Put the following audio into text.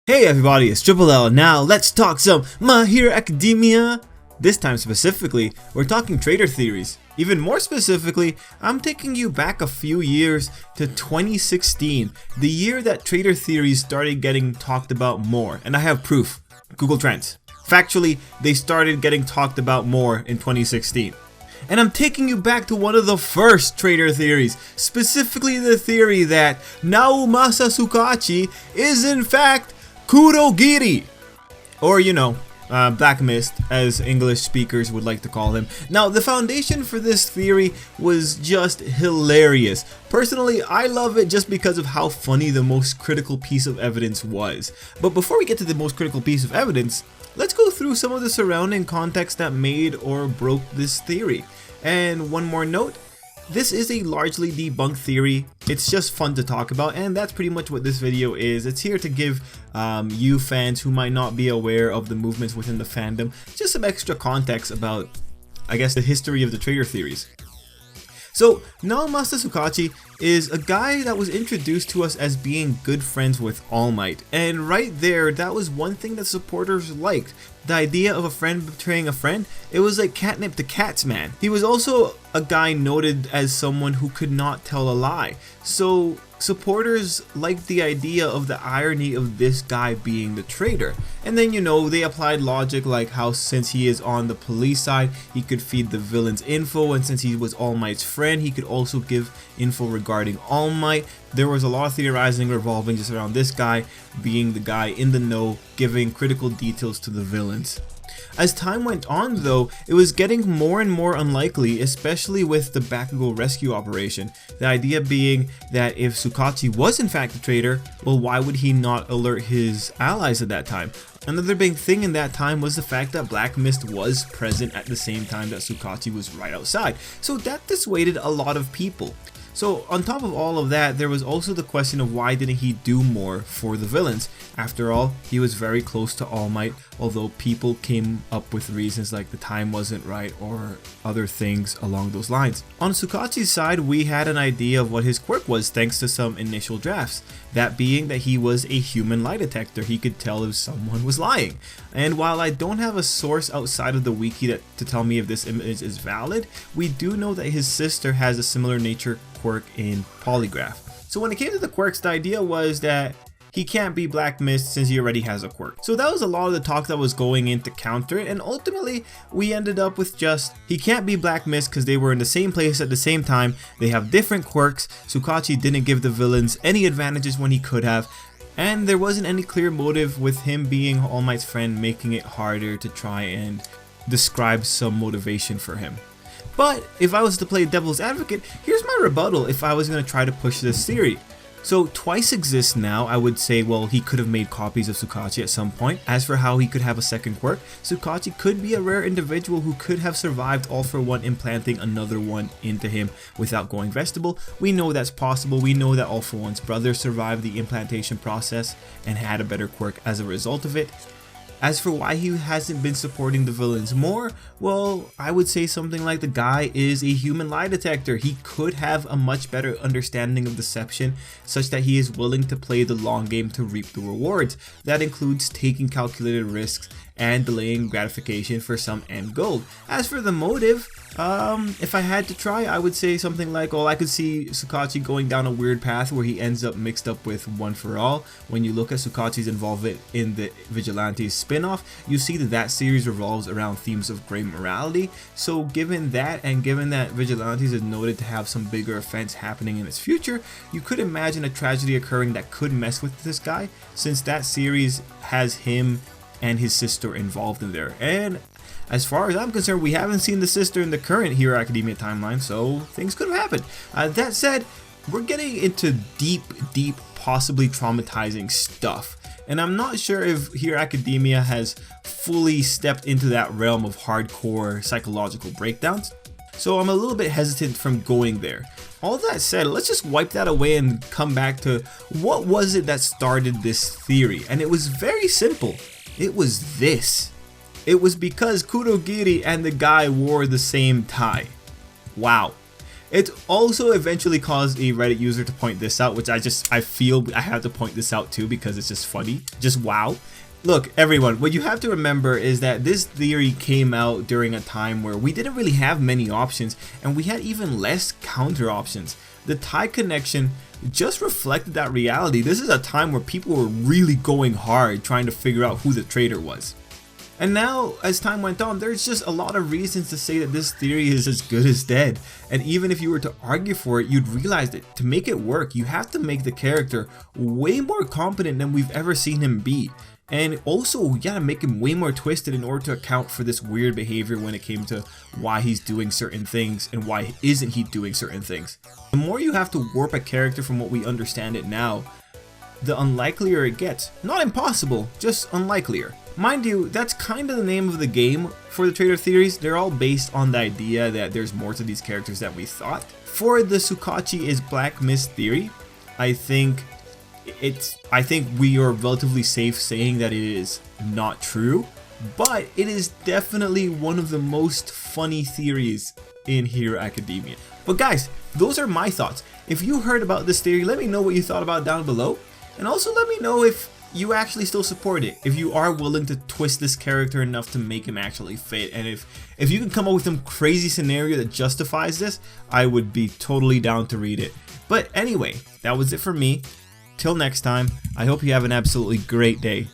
Hey everybody, it's Tripl-L. Now let's talk some My Hero Academia. This time specifically, we're talking Traitor theories. Even more specifically, I'm taking you back a few years to 2016, the year that Traitor theories started getting talked about more. And I have proof. Google Trends. Factually, they started getting talked about more in 2016. And I'm taking you back to one of the first Traitor theories, specifically the theory that Naomasa Tsukauchi is in fact Kurogiri, or Black Mist, as English speakers would like to call him. Now, the foundation for this theory was just hilarious. Personally, I love it just because of how funny the most critical piece of evidence was. But before we get to the most critical piece of evidence, let's go through some of the surrounding context that made or broke this theory. And one more note. This is a largely debunked theory. It's just fun to talk about, and that's pretty much what this video is. It's here to give you fans who might not be aware of the movements within the fandom just some extra context about, I guess, the history of the Traitor theories. So, Naomasa Tsukauchi is a guy that was introduced to us as being good friends with All Might, and right there, that was one thing that supporters liked. The idea of a friend betraying a friend, it was like catnip to cats, man. He was also a guy noted as someone who could not tell a lie, so supporters liked the idea of the irony of this guy being the traitor. And then they applied logic like how since he is on the police side, he could feed the villain's info, and since he was All Might's friend, he could also give info regarding All Might. There was a lot of theorizing revolving just around this guy being the guy in the know, giving critical details to the villains. As time went on though, it was getting more and more unlikely, especially with the Bakugo rescue operation. The idea being that if Tsukauchi was in fact a traitor, well, why would he not alert his allies at that time? Another big thing in that time was the fact that Black Mist was present at the same time that Tsukauchi was right outside, so that dissuaded a lot of people. So on top of all of that, there was also the question of why didn't he do more for the villains? After all, he was very close to All Might, although people came up with reasons like the time wasn't right or other things along those lines. On Tsukauchi's side, we had an idea of what his quirk was thanks to some initial drafts. That being that he was a human lie detector, he could tell if someone was lying. And while I don't have a source outside of the wiki to tell me if this image is valid, we do know that his sister has a similar nature quirk in Polygraph. So when it came to the quirks, the idea was that he can't be Black Mist since he already has a quirk. So that was a lot of the talk that was going in to counter it, and ultimately we ended up with just he can't be Black Mist because they were in the same place at the same time, they have different quirks, Tsukauchi didn't give the villains any advantages when he could have, and there wasn't any clear motive with him being All Might's friend, making it harder to try and describe some motivation for him. But if I was to play devil's advocate, here's my rebuttal if I was going to try to push this theory. So Twice exists now. I would say, well, he could have made copies of Tsukauchi at some point. As for how he could have a second quirk, Tsukauchi could be a rare individual who could have survived All for One implanting another one into him without going vegetable. We know that's possible. We know that All for One's brother survived the implantation process and had a better quirk as a result of it. As for why he hasn't been supporting the villains more, well, I would say something like the guy is a human lie detector. He could have a much better understanding of deception such that he is willing to play the long game to reap the rewards. That includes taking calculated risks and delaying gratification for some end goal. As for the motive, if I had to try, I would say something like, well, I could see Tsukauchi going down a weird path where he ends up mixed up with One for All. When you look at Tsukauchi's involvement in the Vigilantes spin-off, you see that series revolves around themes of gray morality. So given that, and given that Vigilantes is noted to have some bigger offense happening in its future, you could imagine a tragedy occurring that could mess with this guy, since that series has him and his sister involved in there. And as far as I'm concerned, we haven't seen the sister in the current Hero Academia timeline, so things could have happened. That said, we're getting into deep, possibly traumatizing stuff. And I'm not sure if Hero Academia has fully stepped into that realm of hardcore psychological breakdowns, so I'm a little bit hesitant from going there. All that said, let's just wipe that away and come back to what was it that started this theory. And it was very simple. It was this. It was because Kurogiri and the guy wore the same tie. Wow. It also eventually caused a Reddit user to point this out, which I feel I have to point this out too because it's just funny. Just wow. Look, everyone, what you have to remember is that this theory came out during a time where we didn't really have many options and we had even less counter options. The tie connection just reflected that reality. This is a time where people were really going hard trying to figure out who the traitor was. And now, as time went on, there's just a lot of reasons to say that this theory is as good as dead. And even if you were to argue for it, you'd realize that to make it work, you have to make the character way more competent than we've ever seen him be. And also, you gotta make him way more twisted in order to account for this weird behavior when it came to why he's doing certain things and why isn't he doing certain things. The more you have to warp a character from what we understand it now, the unlikelier it gets. Not impossible, just unlikelier. Mind you, that's kind of the name of the game for the traitor theories. They're all based on the idea that there's more to these characters than we thought. For the Tsukauchi is Black Mist theory, I think we are relatively safe saying that it is not true, but it is definitely one of the most funny theories in Hero Academia. But guys, those are my thoughts. If you heard about this theory, let me know what you thought about it down below, and also let me know if you actually still support it, if you are willing to twist this character enough to make him actually fit, and if you can come up with some crazy scenario that justifies this, I would be totally down to read it. But anyway, that was it for me. Till next time, I hope you have an absolutely great day.